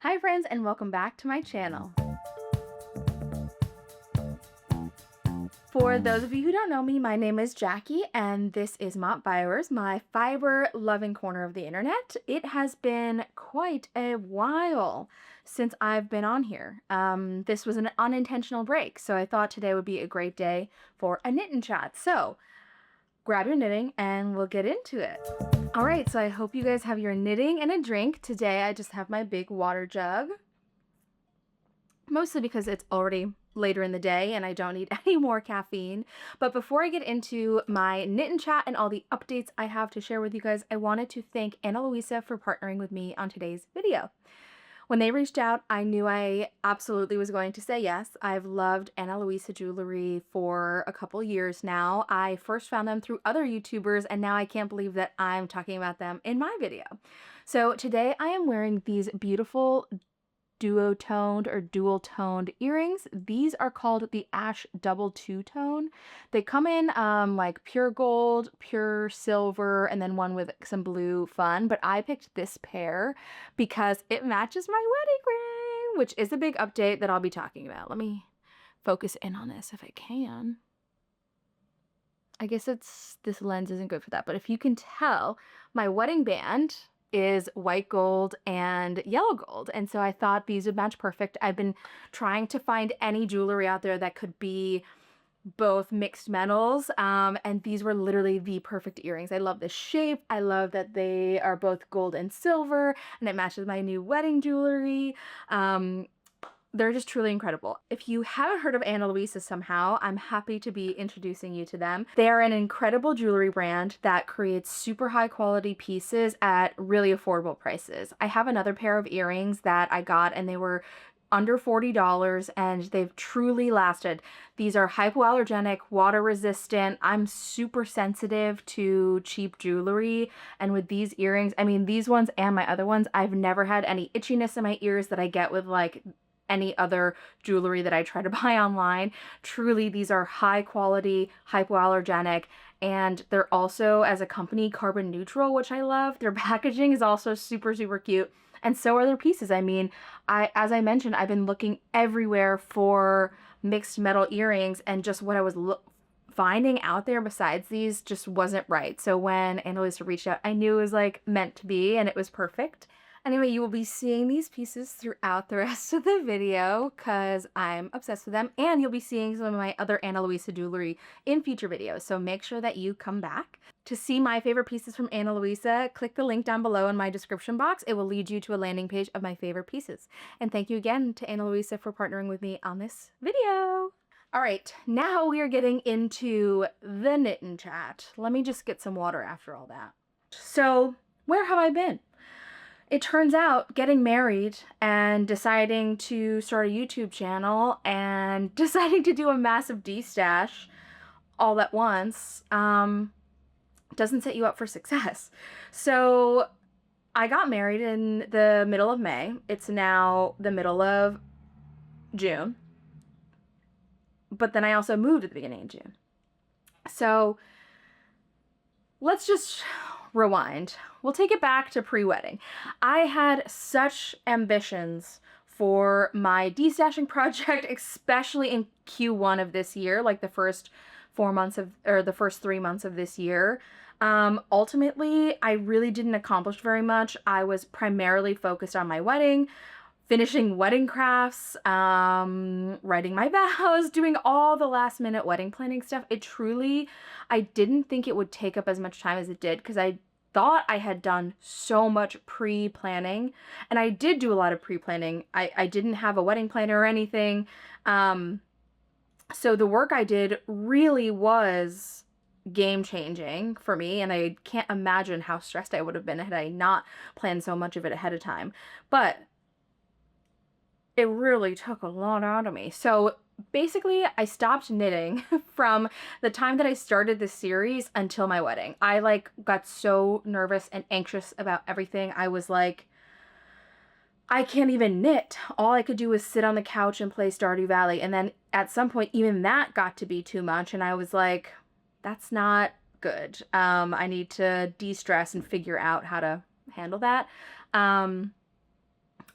Hi friends, and welcome back to my channel. For those of you who don't know me, my name is Jackie and this is MONTTFIBERS, my fiber loving corner of the internet. It has been quite a while since I've been on here. This was an unintentional break, so I thought today would be a great day for a knit and chat. So grab your knitting and we'll get into it. All right, so I hope you guys have your knitting and a drink. Today I just have my big water jug, mostly because it's already later in the day and I don't need any more caffeine. But before I get into my knit and chat and all the updates I have to share with you guys, I wanted to thank Ana Luisa for partnering with me on today's video. When they reached out, I knew I absolutely was going to say yes. I've loved Ana Luisa jewelry for a couple years now. I first found them through other YouTubers, and now I can't believe that I'm talking about them in my video. So today I am wearing these beautiful duotoned or dual-toned earrings. These are called the Ash Double Two-Tone. They come in like pure gold, pure silver, and then one with some blue fun. But I picked this pair because it matches my wedding ring, which is a big update that I'll be talking about. Let me focus in on this if I can. I guess this lens isn't good for that, but if you can tell, my wedding band is white gold and yellow gold, and so I thought these would match perfect. I've been trying to find any jewelry out there that could be both mixed metals, and these were literally the perfect earrings. I love the shape. I love that they are both gold and silver, and it matches my new wedding jewelry. They're just truly incredible. If you haven't heard of Ana Luisa somehow, I'm happy to be introducing you to them. They are an incredible jewelry brand that creates super high quality pieces at really affordable prices. I have another pair of earrings that I got and they were under $40 and they've truly lasted. These are hypoallergenic, water resistant. I'm super sensitive to cheap jewelry, and with these earrings, I mean these ones and my other ones, I've never had any itchiness in my ears that I get with like any other jewelry that I try to buy online. Truly, these are high quality, hypoallergenic, and they're also, as a company, carbon neutral, which I love. Their packaging is also super, super cute, and so are their pieces. I mean, as I mentioned, I've been looking everywhere for mixed metal earrings, and just what I was finding out there besides these just wasn't right. So when Ana Luisa reached out, I knew it was like meant to be, and it was perfect. Anyway, you will be seeing these pieces throughout the rest of the video because I'm obsessed with them, and you'll be seeing some of my other Ana Luisa jewelry in future videos, so make sure that you come back. To see my favorite pieces from Ana Luisa, click the link down below in my description box. It will lead you to a landing page of my favorite pieces. And thank you again to Ana Luisa for partnering with me on this video. All right, now we are getting into the knit and chat. Let me just get some water after all that. So, where have I been? It turns out getting married and deciding to start a YouTube channel and deciding to do a massive de-stash all at once doesn't set you up for success. So I got married in the middle of May. It's now the middle of June. But then I also moved at the beginning of June. So let's just rewind. We'll take it back to pre-wedding. I had such ambitions for my de-stashing project, especially in Q1 of this year, like the first 4 months of, or the first 3 months of this year. Ultimately, I really didn't accomplish very much. I was primarily focused on my wedding, finishing wedding crafts, writing my vows, doing all the last minute wedding planning stuff. It truly, I didn't think it would take up as much time as it did because I thought I had done so much pre-planning, and I did do a lot of pre-planning. I didn't have a wedding planner or anything. So the work I did really was game-changing for me, and I can't imagine how stressed I would have been had I not planned so much of it ahead of time. But it really took a lot out of me. So basically, I stopped knitting from the time that I started this series until my wedding. I like got so nervous and anxious about everything. I was like, I can't even knit. All I could do was sit on the couch and play Stardew Valley. And then at some point, even that got to be too much. And I was like, that's not good. I need to de-stress and figure out how to handle that.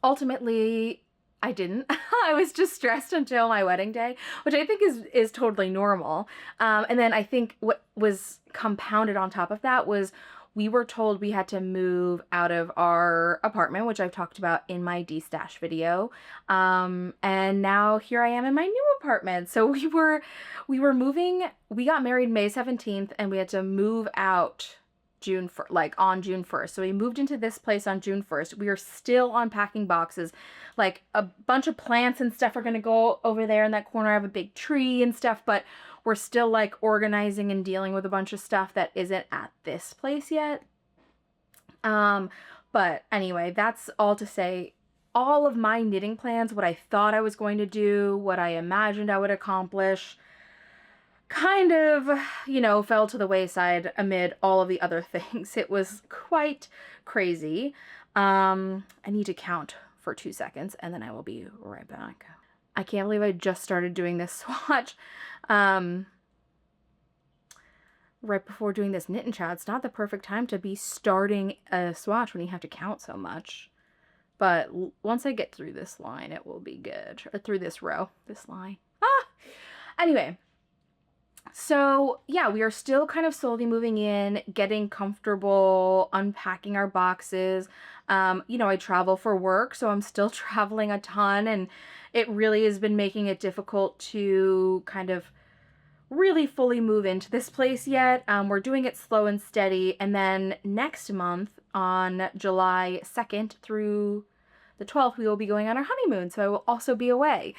Ultimately, I didn't. I was just stressed until my wedding day, which I think is totally normal. And then I think what was compounded on top of that was we were told we had to move out of our apartment, which I've talked about in my D-stash video. And now here I am in my new apartment. So we were moving. We got married May 17th, and we had to move out June like on June 1st. So we moved into this place on June 1st. We are still unpacking boxes. Like a bunch of plants and stuff are going to go over there in that corner. I have a big tree and stuff, but we're still like organizing and dealing with a bunch of stuff that isn't at this place yet. But anyway, that's all to say all of my knitting plans, what I thought I was going to do, what I imagined I would accomplish, kind of, fell to the wayside amid all of the other things. It was quite crazy. I need to count for 2 seconds and then I will be right back. I can't believe I just started doing this swatch. Right before doing this knit and chat. It's not the perfect time to be starting a swatch when you have to count so much. But once I get through this line, it will be good. Or through this row, this line. Anyway. So yeah, we are still kind of slowly moving in, getting comfortable, unpacking our boxes. I travel for work, so I'm still traveling a ton, and it really has been making it difficult to kind of really fully move into this place yet. We're doing it slow and steady, and then next month on July 2nd through the 12th, we will be going on our honeymoon, so I will also be away.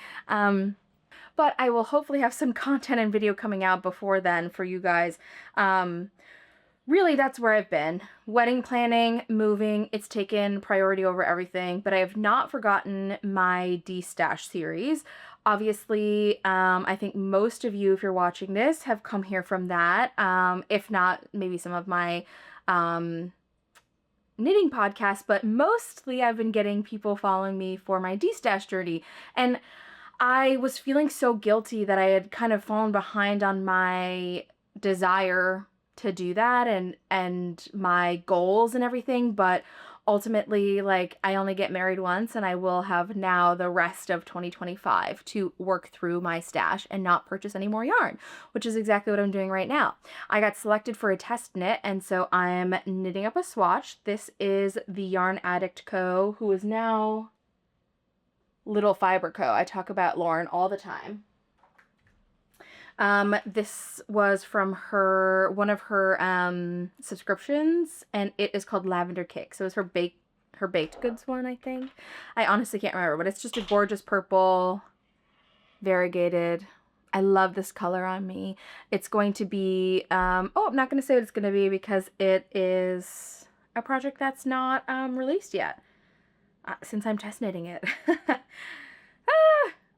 But I will hopefully have some content and video coming out before then for you guys. Really, that's where I've been. Wedding planning, moving, it's taken priority over everything, but I have not forgotten my D-Stash series. Obviously, I think most of you, if you're watching this, have come here from that. If not, maybe some of my knitting podcasts, but mostly I've been getting people following me for my D-Stash journey. And I was feeling so guilty that I had kind of fallen behind on my desire to do that and my goals and everything, but ultimately, like, I only get married once, and I will have now the rest of 2025 to work through my stash and not purchase any more yarn, which is exactly what I'm doing right now. I got selected for a test knit, and so I'm knitting up a swatch. This is the Yarn Addict Co., who is now Little Fiber Co. I talk about Lauren all the time. This was from one of her subscriptions, and it is called Lavender Cake. So it's her baked goods one, I think. I honestly can't remember, but it's just a gorgeous purple, variegated. I love this color on me. It's going to be, I'm not going to say what it's going to be because it is a project that's not released yet. Since I'm test knitting it.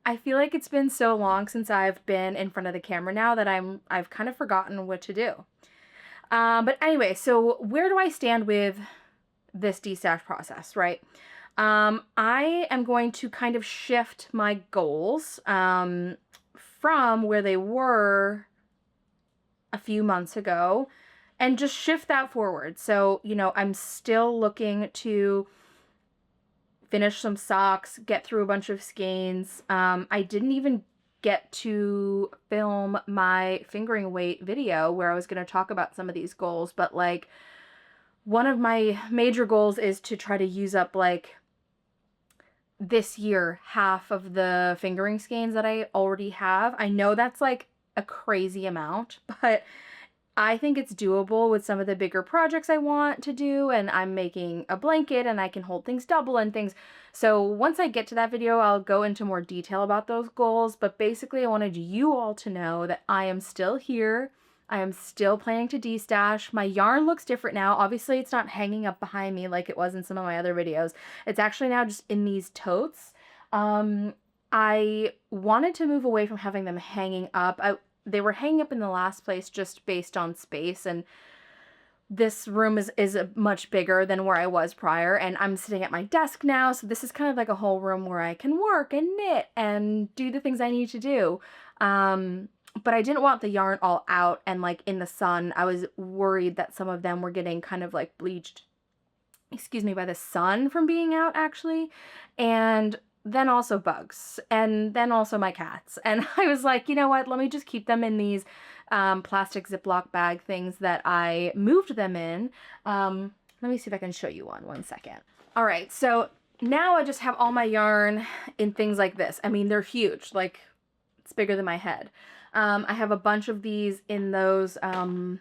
I feel like it's been so long since I've been in front of the camera now that I've kind of forgotten what to do. But anyway, so where do I stand with this D-Stash process, right? I am going to kind of shift my goals from where they were a few months ago and just shift that forward. So, I'm still looking to finish some socks, get through a bunch of skeins. I didn't even get to film my fingering weight video where I was going to talk about some of these goals, but like one of my major goals is to try to use up like this year half of the fingering skeins that I already have. I know that's like a crazy amount, but I think it's doable with some of the bigger projects I want to do, and I'm making a blanket and I can hold things double and things. So once I get to that video, I'll go into more detail about those goals, but basically I wanted you all to know that I am still here. I am still planning to de-stash. My yarn looks different now. Obviously it's not hanging up behind me like it was in some of my other videos. It's actually now just in these totes. I wanted to move away from having them hanging up. They were hanging up in the last place just based on space, and this room is much bigger than where I was prior, and I'm sitting at my desk now, so this is kind of like a whole room where I can work and knit and do the things I need to do. But I didn't want the yarn all out and like in the sun. I was worried that some of them were getting kind of like bleached excuse me, by the sun from being out actually, and then also bugs, and then also my cats. And I was like, you know what? Let me just keep them in these plastic Ziploc bag things that I moved them in. Let me see if I can show you one second. All right, so now I just have all my yarn in things like this. I mean, they're huge, like it's bigger than my head. I have a bunch of these in those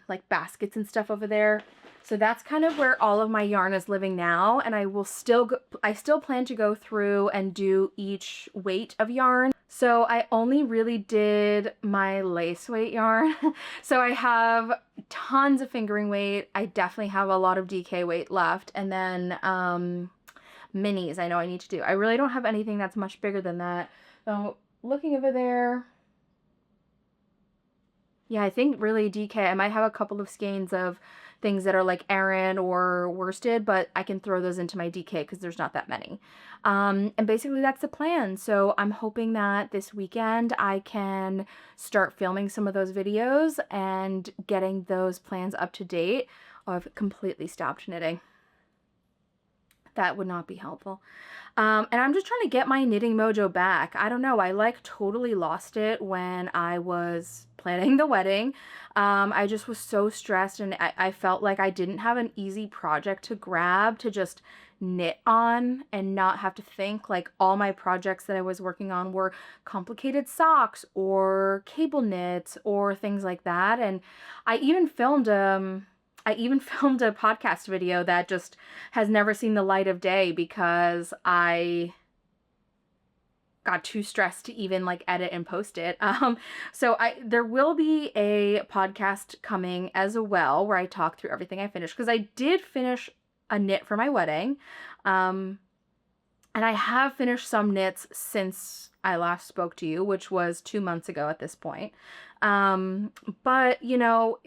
like baskets and stuff over there. So that's kind of where all of my yarn is living now, and I will still I still plan to go through and do each weight of yarn. So I only really did my lace weight yarn. So I have tons of fingering weight. I definitely have a lot of DK weight left, and then minis I know I need to do. I really don't have anything that's much bigger than that. So looking over there, yeah, I think really DK. I might have a couple of skeins of things that are like Aran or worsted, but I can throw those into my DK because there's not that many. And basically that's the plan. So I'm hoping that this weekend I can start filming some of those videos and getting those plans up to date. Oh, I've completely stopped knitting. That would not be helpful. And I'm just trying to get my knitting mojo back. I don't know. I like totally lost it when I was planning the wedding. I just was so stressed, and I felt like I didn't have an easy project to grab to just knit on and not have to think. Like all my projects that I was working on were complicated socks or cable knits or things like that. And I even filmed a podcast video that just has never seen the light of day because I got too stressed to even like edit and post it. So there will be a podcast coming as well where I talk through everything I finished, because I did finish a knit for my wedding. And I have finished some knits since I last spoke to you, which was 2 months ago at this point. But you know,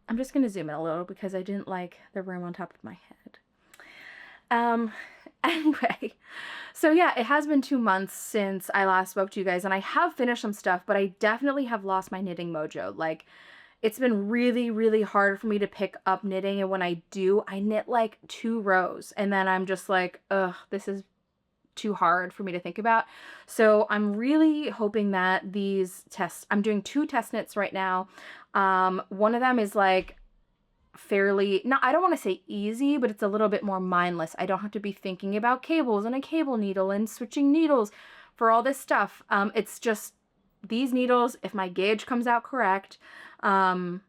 I'm just going to zoom in a little because I didn't like the room on top of my head. Anyway, so yeah, it has been 2 months since I last spoke to you guys, and I have finished some stuff, but I definitely have lost my knitting mojo. Like, it's been really, really hard for me to pick up knitting, and when I do, I knit like 2 rows, and then I'm just like, ugh, this is too hard for me to think about. So I'm really hoping that these tests, I'm doing 2 test knits right now. One of them is like fairly, not, I don't want to say easy, but it's a little bit more mindless. I don't have to be thinking about cables and a cable needle and switching needles for all this stuff. It's just these needles, if my gauge comes out correct, and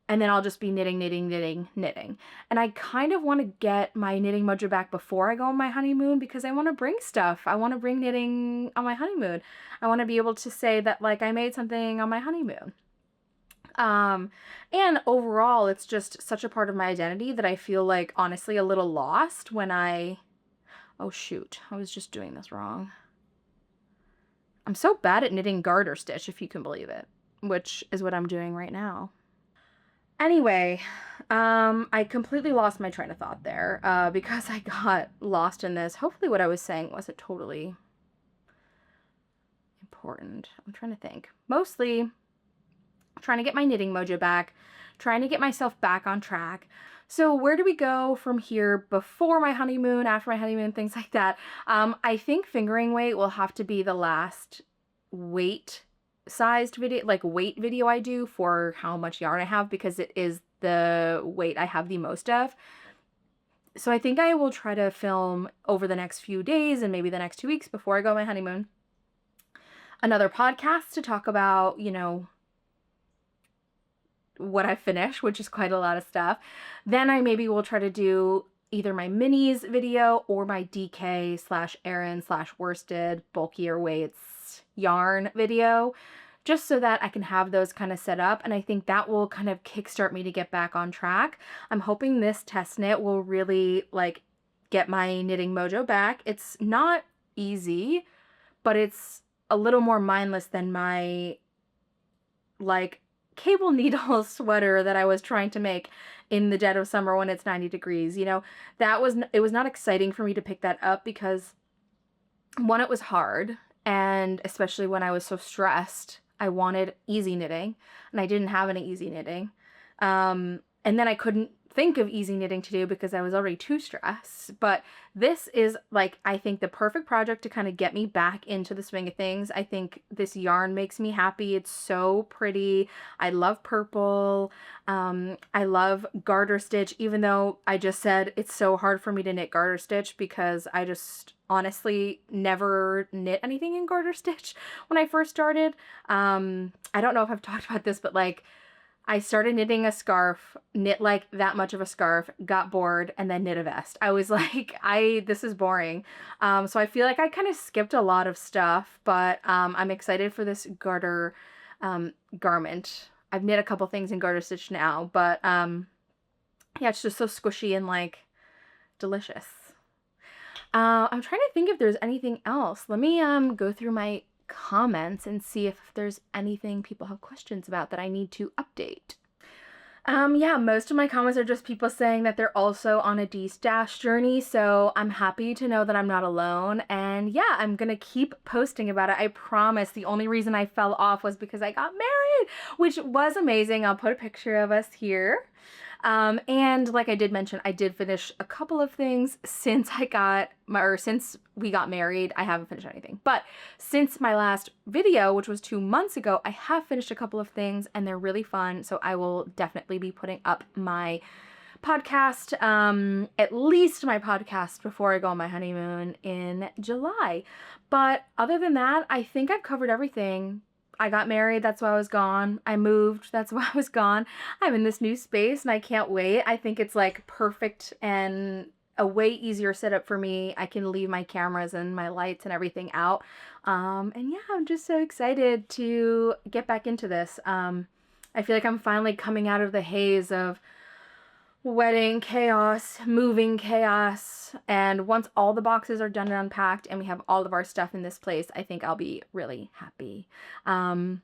then I'll just be knitting, knitting, knitting, knitting. And I kind of want to get my knitting mojo back before I go on my honeymoon, because I want to bring stuff. I want to bring knitting on my honeymoon. I want to be able to say that like I made something on my honeymoon. And overall, it's just such a part of my identity that I feel like honestly a little lost when oh shoot, I was just doing this wrong. I'm so bad at knitting garter stitch, if you can believe it, which is what I'm doing right now. Anyway, I completely lost my train of thought there, because I got lost in this. Hopefully what I was saying wasn't totally important. I'm trying to think. Mostly trying to get my knitting mojo back, trying to get myself back on track. So where do we go from here before my honeymoon, after my honeymoon, things like that? I think fingering weight will have to be the last weight sized video, like weight video I do for how much yarn I have, because it is the weight I have the most of. So I think I will try to film over the next few days and maybe the next 2 weeks before I go on my honeymoon another podcast to talk about, you know, what I finished, which is quite a lot of stuff. Then I maybe will try to do either my minis video or my DK slash Aran slash worsted bulkier weights yarn video, just so that I can have those kind of set up. And I think that will kind of kickstart me to get back on track. I'm hoping this test knit will really like get my knitting mojo back. It's not easy, but it's a little more mindless than my like cable needle sweater that I was trying to make in the dead of summer when it's 90 degrees. You know, it was not exciting for me to pick that up because one, it was hard, and especially when I was so stressed, I wanted easy knitting and I didn't have any easy knitting. And then I couldn't think of easy knitting to do because I was already too stressed. But this is like, I think the perfect project to kind of get me back into the swing of things. I think this yarn makes me happy. It's so pretty. I love purple. I love garter stitch, even though I just said it's so hard for me to knit garter stitch because I just honestly never knit anything in garter stitch when I first started. I don't know if I've talked about this, but like, I started knitting a scarf, knit like that much of a scarf, got bored, and then knit a vest. I was like, this is boring. So I feel like I kind of skipped a lot of stuff, but I'm excited for this garter garment. I've knit a couple things in garter stitch now, but yeah, it's just so squishy and like delicious. I'm trying to think if there's anything else. Let me go through my comments and see if there's anything people have questions about that I need to update. Yeah, most of my comments are just people saying that they're also on a de-stash journey, so I'm happy to know that I'm not alone, and yeah, I'm gonna keep posting about it. I promise. The only reason I fell off was because I got married, which was amazing. I'll put a picture of us here. And like I did mention, I did finish a couple of things since since we got married. I haven't finished anything, but since my last video, which was 2 months ago, I have finished a couple of things and they're really fun. So I will definitely be putting up my podcast, at least my podcast before I go on my honeymoon in July. But other than that, I think I've covered everything. I got married, that's why I was gone. I moved, that's why I was gone. I'm in this new space and I can't wait. I think it's like perfect and a way easier setup for me. I can leave my cameras and my lights and everything out. And yeah, I'm just so excited to get back into this. I feel like I'm finally coming out of the haze of wedding chaos, moving chaos, and once all the boxes are done and unpacked and we have all of our stuff in this place, I think I'll be really happy. And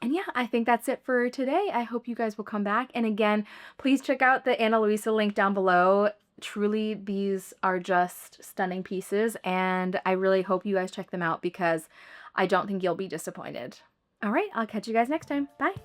yeah, I think that's it for today. I hope you guys will come back. And again, please check out the Ana Luisa link down below. Truly, these are just stunning pieces, and I really hope you guys check them out because I don't think you'll be disappointed. All right, I'll catch you guys next time. Bye.